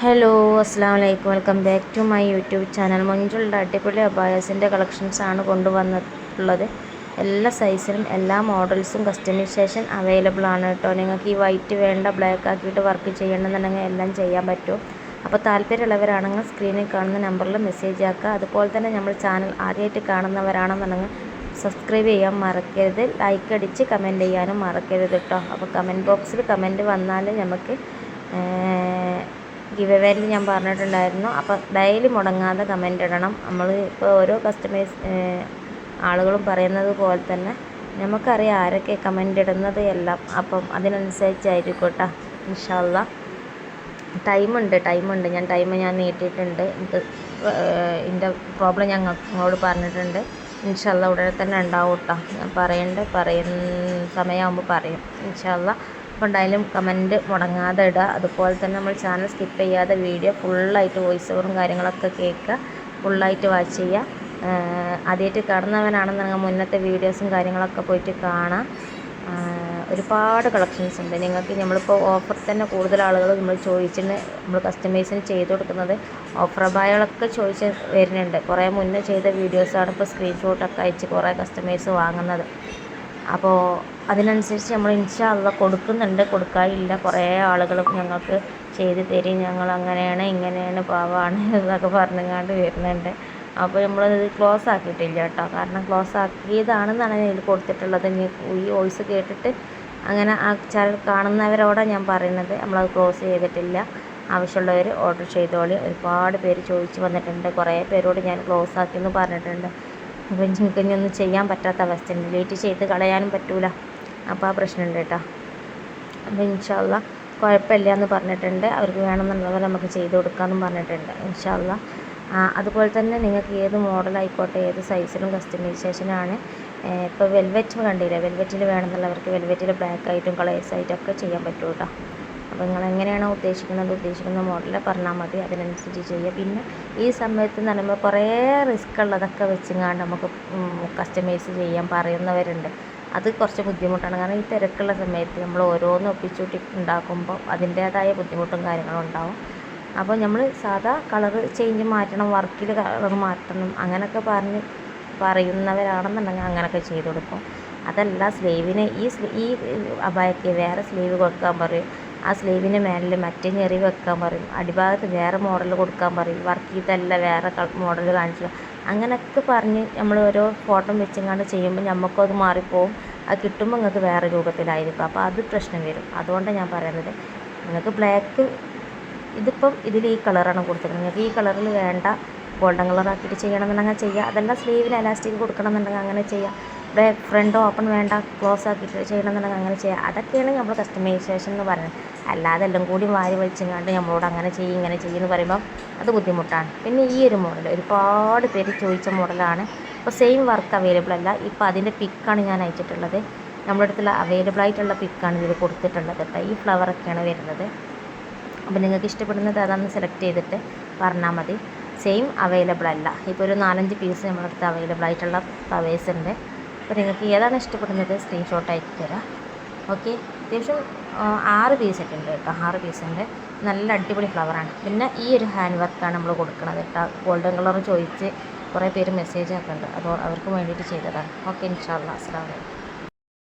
Hello അസ്സാം വലൈക്കും, welcome back to my YouTube channel. മഞ്ജുളുടെ അടിപൊളി അബായസിൻ്റെ കളക്ഷൻസാണ് കൊണ്ടുവന്നിട്ടുള്ളത്. എല്ലാ സൈസിലും എല്ലാ മോഡൽസും കസ്റ്റമൈസേഷൻ അവൈലബിൾ ആണ് കേട്ടോ. നിങ്ങൾക്ക് ഈ വൈറ്റ് വേണ്ട, ബ്ലാക്ക് ആക്കിയിട്ട് വർക്ക് ചെയ്യണമെന്നുണ്ടെങ്കിൽ എല്ലാം ചെയ്യാൻ പറ്റും. അപ്പോൾ താല്പര്യമുള്ളവരാണെങ്കിൽ സ്ക്രീനിൽ കാണുന്ന നമ്പറിൽ മെസ്സേജ് ആക്കുക. അതുപോലെ തന്നെ നമ്മൾ ചാനൽ ആദ്യമായിട്ട് കാണുന്നവരാണെന്നുണ്ടെങ്കിൽ സബ്സ്ക്രൈബ് ചെയ്യാൻ മറക്കരുത്, ലൈക്ക് അടിച്ച് കമൻറ്റ് ചെയ്യാനും മറക്കരുത് കേട്ടോ. അപ്പോൾ കമൻറ്റ് ബോക്സിൽ കമൻറ്റ് വന്നാൽ നമുക്ക് ഗിവ് അവേയിൽ ഞാൻ പറഞ്ഞിട്ടുണ്ടായിരുന്നു. അപ്പോൾ ഡെയിലി മുടങ്ങാതെ കമൻ്റ് ഇടണം. നമ്മൾ ഇപ്പോൾ ഓരോ ആളുകളും പറയുന്നത് പോലെ തന്നെ നമുക്കറിയാം ആരൊക്കെ കമൻ്റ് ഇടുന്നത് എല്ലാം. അപ്പം അതിനനുസരിച്ചായിരിക്കും കേട്ടോ. ഇൻഷാ അല്ലാ ടൈമുണ്ട്. ഞാൻ നീട്ടിയിട്ടുണ്ട്. ഇതിൻ്റെ പ്രോബ്ലം ഞാൻ നിങ്ങളോട് പറഞ്ഞിട്ടുണ്ട്. ഇൻഷാ അല്ലാ ഉടനെ തന്നെ ഉണ്ടാവും കേട്ടോ. ഞാൻ പറയുന്ന സമയമാകുമ്പോൾ പറയും ഇൻഷാ അല്ലാ. അപ്പോൾ എന്തായാലും കമൻറ്റ് മുടങ്ങാതെ ഇടുക. അതുപോലെ തന്നെ നമ്മൾ ചാനൽ സ്കിപ്പ് ചെയ്യാതെ വീഡിയോ ഫുള്ളായിട്ട് വോയിസ് ഓവറും കാര്യങ്ങളൊക്കെ കേൾക്കുക, ഫുള്ളായിട്ട് വാച്ച് ചെയ്യുക. ആദ്യമായിട്ട് കാണുന്നവനാണെന്നുണ്ടെങ്കിൽ മുന്നത്തെ വീഡിയോസും കാര്യങ്ങളൊക്കെ പോയിട്ട് കാണാം. ഒരുപാട് കളക്ഷൻസ് ഉണ്ട്. നിങ്ങൾക്ക് നമ്മളിപ്പോൾ ഓഫർ തന്നെ കൂടുതൽ ആളുകൾ നമ്മൾ ചോദിച്ചിട്ട് നമ്മൾ കസ്റ്റമൈസിന് ചെയ്ത് കൊടുക്കുന്നത് ഓഫർ അബായകളൊക്കെ ചോദിച്ച് വരുന്നുണ്ട്. കുറേ മുന്നേ ചെയ്ത വീഡിയോസാണ് ഇപ്പോൾ സ്ക്രീൻഷോട്ടൊക്കെ അയച്ച് കുറേ കസ്റ്റമേഴ്സ് വാങ്ങുന്നത്. അപ്പോൾ അതിനനുസരിച്ച് നമ്മൾ ഇൻഷാ അല്ലാഹ് കൊടുക്കാനില്ല. കുറേ ആളുകളും ഞങ്ങൾക്ക് ചെയ്ത് തരും, ഞങ്ങൾ അങ്ങനെയാണ് ഇങ്ങനെയാണ് പാവാണ് എന്നൊക്കെ പറഞ്ഞുകൊണ്ട് വരുന്നുണ്ട്. അപ്പോൾ നമ്മളത് ക്ലോസ് ആക്കിയിട്ടില്ല കേട്ടോ. കാരണം ക്ലോസ് ആക്കിയതാണെന്നാണ് ഇതിൽ കൊടുത്തിട്ടുള്ളത്. ഈ വോയിസ് കേട്ടിട്ട് അങ്ങനെ ആ ചാനൽ കാണുന്നവരോടാണ് ഞാൻ പറയുന്നത്. നമ്മളത് ക്ലോസ് ചെയ്തിട്ടില്ല. ആവശ്യമുള്ളവർ ഓർഡർ ചെയ്തോളി. ഒരുപാട് പേര് ചോദിച്ച് വന്നിട്ടുണ്ട്. കുറേ പേരോട് ഞാൻ ക്ലോസ് ആക്കിയെന്ന് പറഞ്ഞിട്ടുണ്ട്. അപ്പോൾ എനിക്ക് ഇനി ഒന്നും ചെയ്യാൻ പറ്റാത്ത അവസ്ഥയുണ്ട്. ഡിലീറ്റ് ചെയ്ത് കളയാനും പറ്റൂല. അപ്പോൾ ആ പ്രശ്നമുണ്ട് കേട്ടോ. അപ്പോൾ ഇൻഷാ അല്ലാഹ് കുഴപ്പമില്ല എന്ന് പറഞ്ഞിട്ടുണ്ട്. അവർക്ക് വേണമെന്നുള്ളവർ നമുക്ക് ചെയ്ത് കൊടുക്കാമെന്നും പറഞ്ഞിട്ടുണ്ട് ഇൻഷാ അല്ലാഹ്. അതുപോലെ തന്നെ നിങ്ങൾക്ക് ഏത് മോഡലായിക്കോട്ടെ, ഏത് സൈസിലും കസ്റ്റമൈസേഷനാണ്. ഇപ്പോൾ വെൽവെറ്റ് കണ്ടില്ലേ, വെൽവെറ്റിൽ വേണമെന്നുള്ളവർക്ക് വെൽവെറ്റിൽ ബ്ലാക്ക് ആയിട്ടും കളേഴ്സായിട്ടും ഒക്കെ ചെയ്യാൻ പറ്റും കേട്ടോ. അപ്പോൾ നിങ്ങൾ എങ്ങനെയാണോ ഉദ്ദേശിക്കുന്ന മോഡൽ പറഞ്ഞാൽ മതി, അതിനനുസരിച്ച് ചെയ്യുക. പിന്നെ ഈ സമയത്ത് എന്ന് പറയുമ്പോൾ കുറേ റിസ്ക് ഉള്ളതൊക്കെ വെച്ചെങ്ങാണ്ട് നമുക്ക് കസ്റ്റമൈസ് ചെയ്യാൻ പറയുന്നവരുണ്ട്. അത് കുറച്ച് ബുദ്ധിമുട്ടാണ്. കാരണം ഈ തിരക്കുള്ള സമയത്ത് നമ്മൾ ഓരോന്ന് ഒപ്പിച്ചൂട്ടി ഉണ്ടാക്കുമ്പോൾ അതിൻ്റേതായ ബുദ്ധിമുട്ടും കാര്യങ്ങളും ഉണ്ടാവും. അപ്പോൾ നമ്മൾ സാധാ കളർ ചേഞ്ച് മാറ്റണം, വർക്കിൽ കളർ മാറ്റണം, അങ്ങനെയൊക്കെ പറയുന്നവരാണെന്നുണ്ടെങ്കിൽ അങ്ങനെയൊക്കെ ചെയ്ത് കൊടുക്കും. അതല്ല സ്ലീവിന് ഈ അബായയ്ക്ക് വേറെ സ്ലീവ് കൊടുക്കാൻ പറയും, ആ സ്ലീവിന് മേലിൽ മറ്റേ ഞെറി വെക്കാൻ പറയും, അടിഭാഗത്ത് വേറെ മോഡൽ കൊടുക്കാൻ പറയും, വർക്ക് ചെയ്തല്ല വേറെ മോഡൽ കാണിച്ചു, അങ്ങനെയൊക്കെ പറഞ്ഞ് നമ്മൾ ഓരോ ഫോട്ടോ വെച്ചെങ്ങാണ്ട് ചെയ്യുമ്പോൾ നമുക്കത് മാറിപ്പോവും. അത് കിട്ടുമ്പോൾ നിങ്ങൾക്ക് വേറെ രൂപത്തിലായിരിക്കും. അപ്പോൾ അത് പ്രശ്നം വരും. അതുകൊണ്ടാണ് ഞാൻ പറയുന്നത്, നിങ്ങൾക്ക് ബ്ലാക്ക് ഇതിപ്പം ഇതിൽ ഈ കളറാണ് കൊടുത്തിട്ടുള്ളത്. നിങ്ങൾക്ക് ഈ കളറിൽ വേണ്ട ഗോൾഡൻ കളറാക്കിയിട്ട് ചെയ്യണമെന്നുണ്ടെങ്കിൽ ചെയ്യുക. അതെല്ലാം സ്ലീവിന് എലാസ്റ്റിക് കൊടുക്കണമെന്നുണ്ടെങ്കിൽ അങ്ങനെ ചെയ്യാം. ഇവിടെ ഫ്രണ്ട് ഓപ്പൺ വേണ്ട, ക്ലോസ് ആക്കിയിട്ട് ചെയ്യണമെന്നുണ്ടെങ്കിൽ അങ്ങനെ ചെയ്യാം. അതൊക്കെയാണ് നമ്മൾ കസ്റ്റമൈസേഷൻ എന്ന് പറയുന്നത്. അല്ലാതെ എല്ലാം കൂടി വാരി വലിച്ചെങ്ങാണ്ട് നമ്മളോട് അങ്ങനെ ചെയ്യും ഇങ്ങനെ ചെയ്യുമെന്ന് പറയുമ്പോൾ അത് ബുദ്ധിമുട്ടാണ്. പിന്നെ ഈ ഒരു മോഡൽ ഒരുപാട് പേര് ചോദിച്ച മോഡലാണ്. ഇപ്പോൾ സെയിം വർക്ക് അവൈലബിൾ അല്ല. ഇപ്പോൾ അതിൻ്റെ പിക്കാണ് ഞാൻ അയച്ചിട്ടുള്ളത്. നമ്മുടെ അടുത്തുള്ള അവൈലബിൾ ആയിട്ടുള്ള പിക്കാണ് ഇതിൽ കൊടുത്തിട്ടുള്ളത് കേട്ടോ. ഈ ഫ്ലവറൊക്കെയാണ് വരുന്നത്. അപ്പോൾ നിങ്ങൾക്ക് ഇഷ്ടപ്പെടുന്നത് അതൊന്ന് സെലക്ട് ചെയ്തിട്ട് പറഞ്ഞാൽ മതി. സെയിം അവൈലബിൾ അല്ല. ഇപ്പോൾ ഒരു 4-5 പീസ് നമ്മുടെ അടുത്ത് അവൈലബിൾ ആയിട്ടുള്ള ഫ്ലവേഴ്സ് ഉണ്ട്. അപ്പോൾ നിങ്ങൾക്ക് ഏതാണ് ഇഷ്ടപ്പെടുന്നത് സ്ക്രീൻഷോട്ട് അയച്ചു തരാം. ഓക്കെ, അത്യാവശ്യം 6 പീസൊക്കെ ഉണ്ട് കേട്ടോ. 6 പീസുണ്ട്. നല്ല അടിപൊളി ഫ്ലവറാണ്. പിന്നെ ഈ ഒരു ഹാൻഡ് വർക്കാണ് നമ്മൾ കൊടുക്കുന്നത് കേട്ടോ. ഗോൾഡൻ കളർ ചോദിച്ച് കുറേ പേര് മെസ്സേജ് ആക്കുന്നുണ്ട്. അത് അവർക്ക് വേണ്ടിയിട്ട് ചെയ്തതാണ്. ഓക്കെ, ഇൻഷാ അല്ലാഹ്. അസ്സലാമു അലൈക്കും.